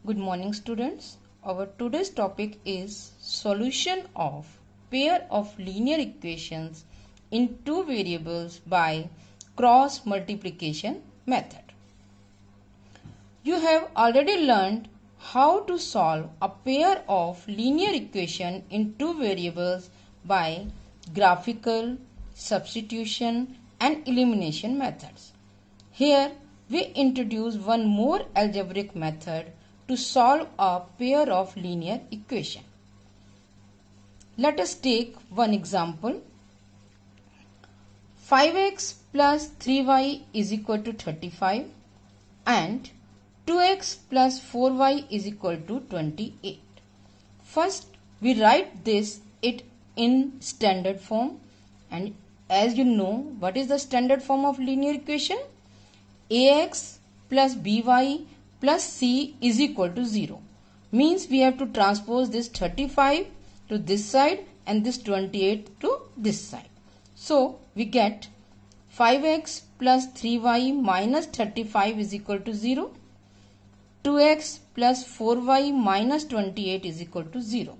Good morning students. Our today's topic is solution of pair of linear equations in two variables by cross multiplication method. You have already learned how to solve a pair of linear equation in two variables by graphical, substitution and elimination methods. Here we introduce one more algebraic method to solve a pair of linear equation. Let us take one example. 5x plus 3y is equal to 35 and 2x plus 4y is equal to 28. First we write it in standard form, and as you know, what is the standard form of linear equation? Ax plus by plus c is equal to 0. Means we have to transpose this 35 to this side and this 28 to this side. So we get 5x plus 3y minus 35 is equal to 0. 2x plus 4y minus 28 is equal to 0.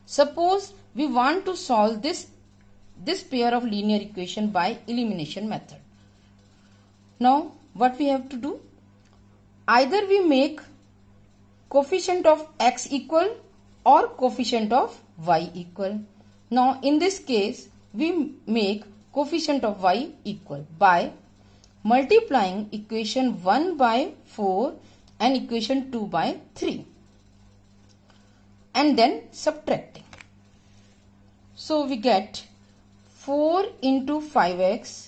Suppose we want to solve this pair of linear equation by elimination method. Now what we have to do? Either we make coefficient of x equal or coefficient of y equal. Now in this case we make coefficient of y equal by multiplying equation 1 by 4 and equation 2 by 3 and then subtracting. So we get 4 into 5x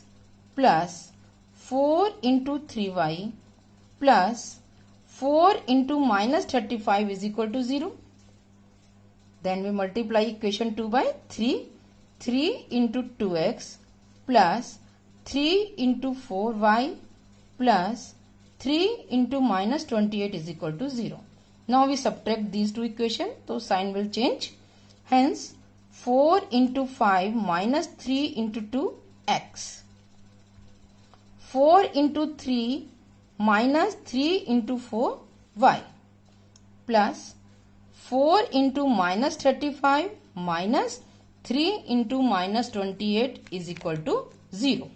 plus 4 into 3y plus 4 into minus 35 is equal to 0. Then we multiply equation 2 by 3. 3 into 2x plus 3 into 4y plus 3 into minus 28 is equal to 0. Now we subtract these two equations, so sign will change. Hence 4 into 5 minus 3 into 2 x. 4 into 3 minus 3 into 4 y plus 4 into minus 35 minus 3 into minus 28 is equal to 0.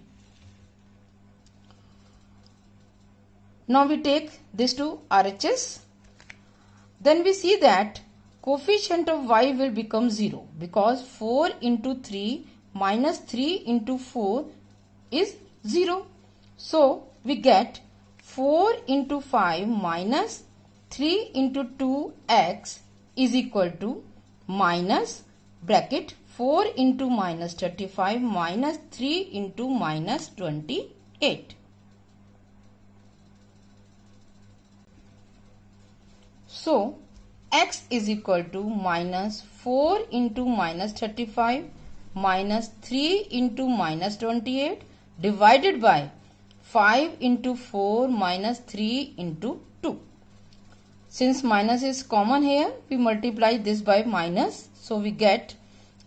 Now we take this to RHS. Then we see that coefficient of y will become 0 because 4 into 3 minus 3 into 4 is 0. So we get 4 into 5 minus 3 into 2x is equal to minus bracket 4 into minus 35 minus 3 into minus 28. So x is equal to minus 4 into minus 35 minus 3 into minus 28 divided by 5 into 4 minus 3 into 2. Since minus is common here, we multiply this by minus. So we get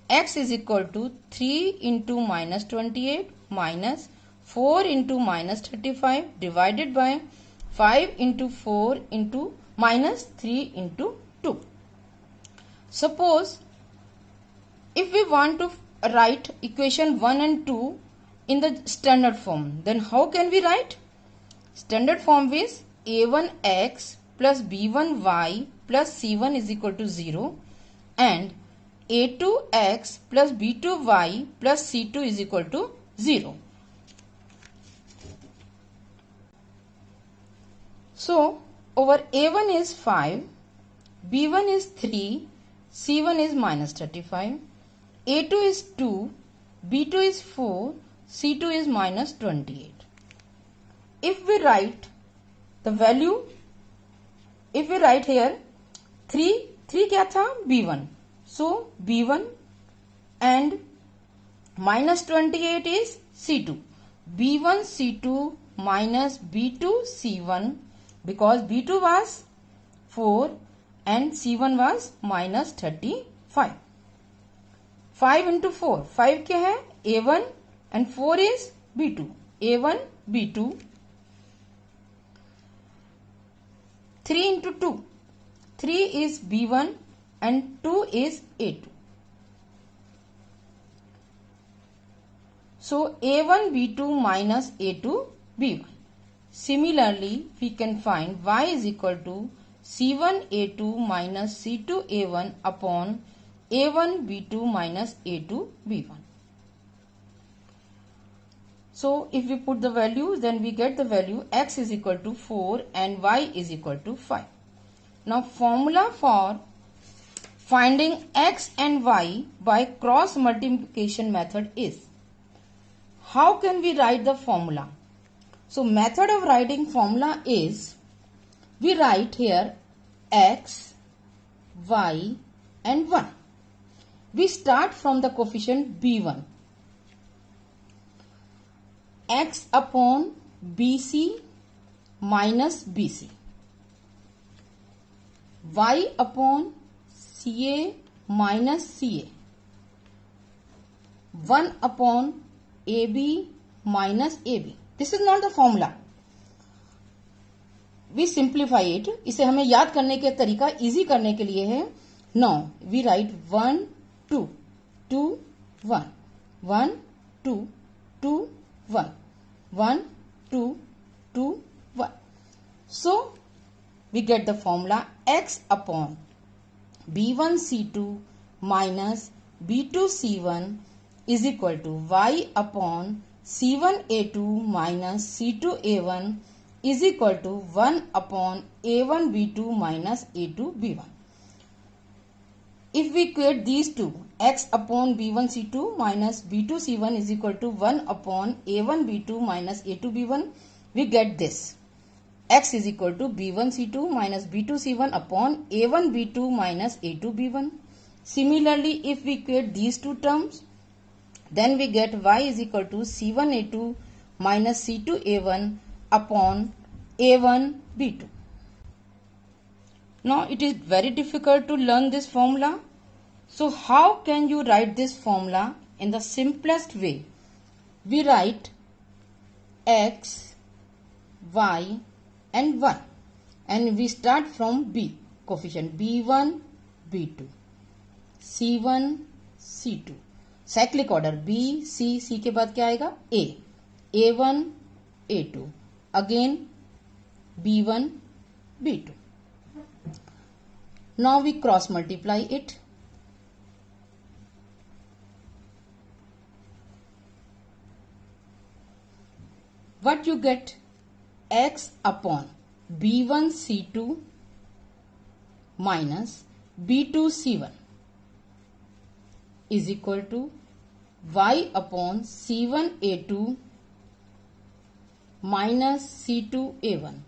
x is equal to 3 into minus 28 minus 4 into minus 35 divided by 5 into 4 into minus 3 into 2. Suppose if we want to write equation 1 and 2 in the standard form, then how can we write? Standard form is a1x plus b1y plus c1 is equal to 0 and a2x plus b2y plus c2 is equal to 0. So over a1 is 5, b1 is 3, c1 is minus 35, a2 is 2, b2 is 4, c2 is minus 28. If we write the value, if we write here 3 क्या था? b1. So b1 and minus 28 is c2. b1 c2 minus b2 c1 because b2 was 4 and c1 was minus 35. 5 into 4. 5 क्या है? a1 and 4 is b2. a1 b2 3 into 2. 3 is B1 and 2 is A2. So A1 B2 minus A2 B1. Similarly, we can find y is equal to C1 A2 minus C2 A1 upon A1 B2 minus A2 B1. So if we put the value, then we get the value x is equal to 4 and y is equal to 5. Now formula for finding x and y by cross multiplication method is, how can we write the formula? So method of writing formula is, we write here x, y and 1. We start from the coefficient b1. X upon BC minus BC. Y upon CA minus CA. 1 upon AB minus AB. This is not the formula. We simplify it. इसे हमें याद करने के तरीका easy करने के लिए है. Now we write 1 2 2 1 1 2 2 1 1 2 2 1. So we get the formula x upon b1 c2 minus b2 c1 is equal to y upon c1 a2 minus c2 a1 is equal to 1 upon a1 b2 minus a2 b1. If we equate these two, x upon b1 c2 minus b2 c1 is equal to 1 upon a1 b2 minus a2 b1, we get this. X is equal to b1 c2 minus b2 c1 upon a1 b2 minus a2 b1. Similarly, if we equate these two terms, then we get y is equal to c1 a2 minus c2 a1 upon a1 b2. Now it is very difficult to learn this formula. So how can you write this formula in the simplest way? We write x, y and 1 and we start from b, coefficient b1, b2, c1, c2. Cyclic order B, C, C के बाद क्या आएगा A, A1, A2, again B1, B2. Now we cross multiply it. What you get? X upon B1 C2 minus B2 C1 is equal to y upon C1 A2 minus C2 A1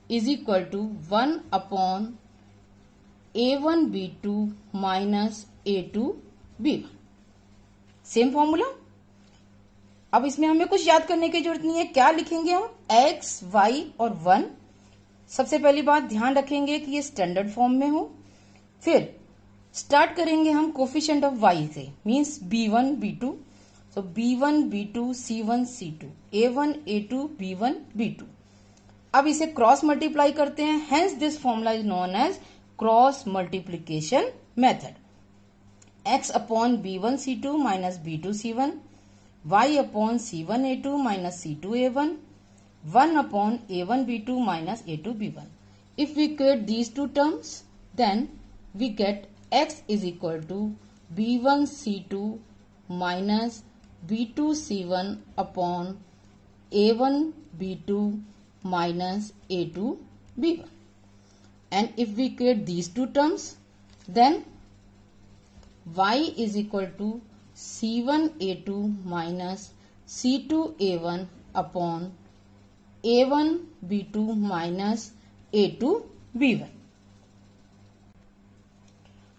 is equal to 1 upon A1 B2 minus A2 B1. Same formula. अब इसमें हमें कुछ याद करने की जरूरत नहीं है. क्या लिखेंगे हम? x, y और 1. सबसे पहली बात ध्यान रखेंगे कि ये स्टैंडर्ड फॉर्म में हो. फिर स्टार्ट करेंगे हम कोफिशिएंट ऑफ y से, मीन्स b1 b2. सो b1 b2 c1 c2 a1 a2 b1 b2. अब इसे क्रॉस मल्टीप्लाई करते हैं. Hence this formula is known as cross multiplication method. x upon b1 c2 minus b2 c1, y upon c1 a2 minus c2 a1, 1 upon a1 b2 minus a2 b1. If we equate these two terms, then we get x is equal to b1 c2 minus b2 c1 upon a1 b2 minus a2 b1. And if we equate these two terms, then y is equal to c1 a2 minus c2 a1 upon a1 b2 minus a2 b1.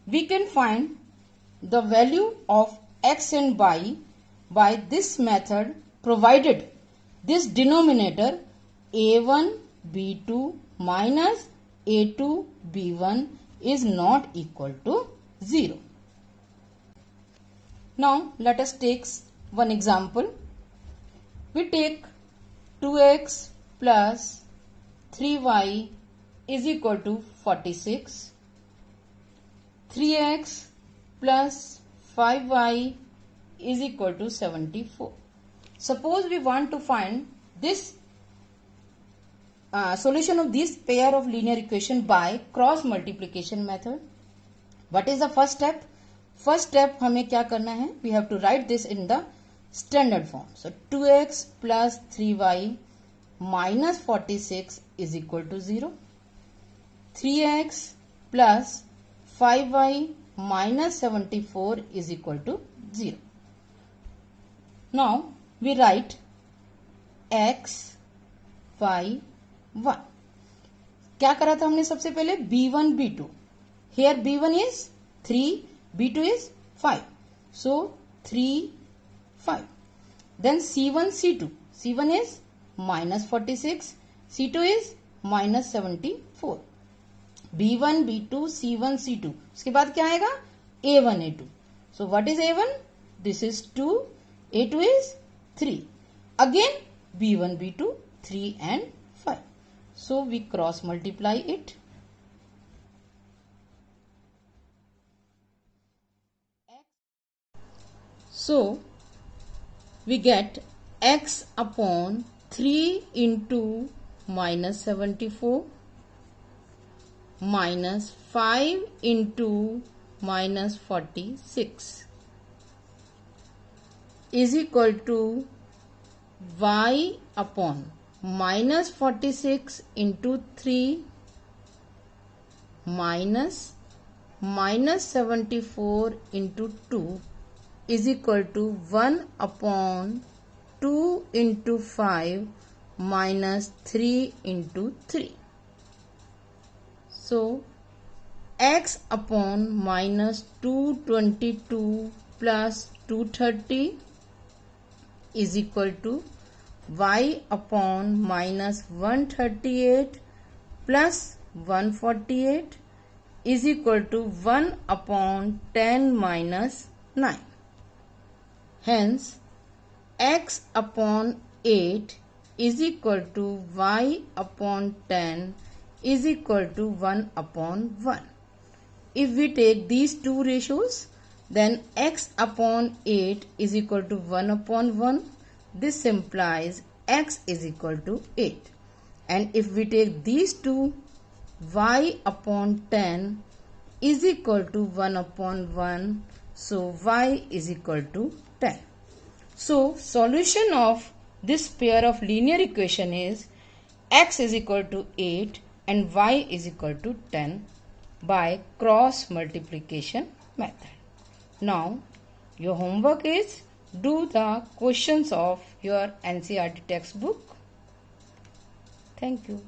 We can find the value of x and y by this method, provided this denominator a1 b2 minus a2 b1 is not equal to 0. Now let us take one example. We take 2x plus 3y is equal to 46. 3x plus 5y is equal to 74. Suppose we want to find this solution of this pair of linear equation by cross multiplication method. What is the first step? First step हमें क्या करना है? We have to write this in the standard form. So 2x plus 3y minus 46 is equal to 0. 3x plus 5y minus 74 is equal to 0. Now we write x, y, 1. क्या करा था हमने सबसे पहले? b1, b2. Here b1 is 3, b2 is 5. So 3, 5. Then c1, c2. c1 is minus 46. c2 is minus 74. b1, b2, c1, c2. उसके बाद क्या आएगा? a1, a2. So what is a1? This is 2. a2 is 3. Again b1, b2, 3 and 5. So we cross multiply it. So we get x upon 3 into minus 74 minus 5 into minus 46 is equal to y upon minus 46 into 3 minus 74 into 2 is equal to 1 upon 2 into 5 minus 3 into 3. So x upon minus 222 plus 230 is equal to y upon minus 138 plus 148 is equal to 1 upon 10 minus 9. Hence, x upon 8 is equal to y upon 10 is equal to 1 upon 1. If we take these two ratios, then x upon 8 is equal to 1 upon 1. This implies x is equal to 8. And if we take these two, y upon 10 is equal to 1 upon 1. So y is equal to 10. So solution of this pair of linear equation is x is equal to 8 and y is equal to 10 by cross multiplication method. Now your homework is do the questions of your NCERT textbook. Thank you.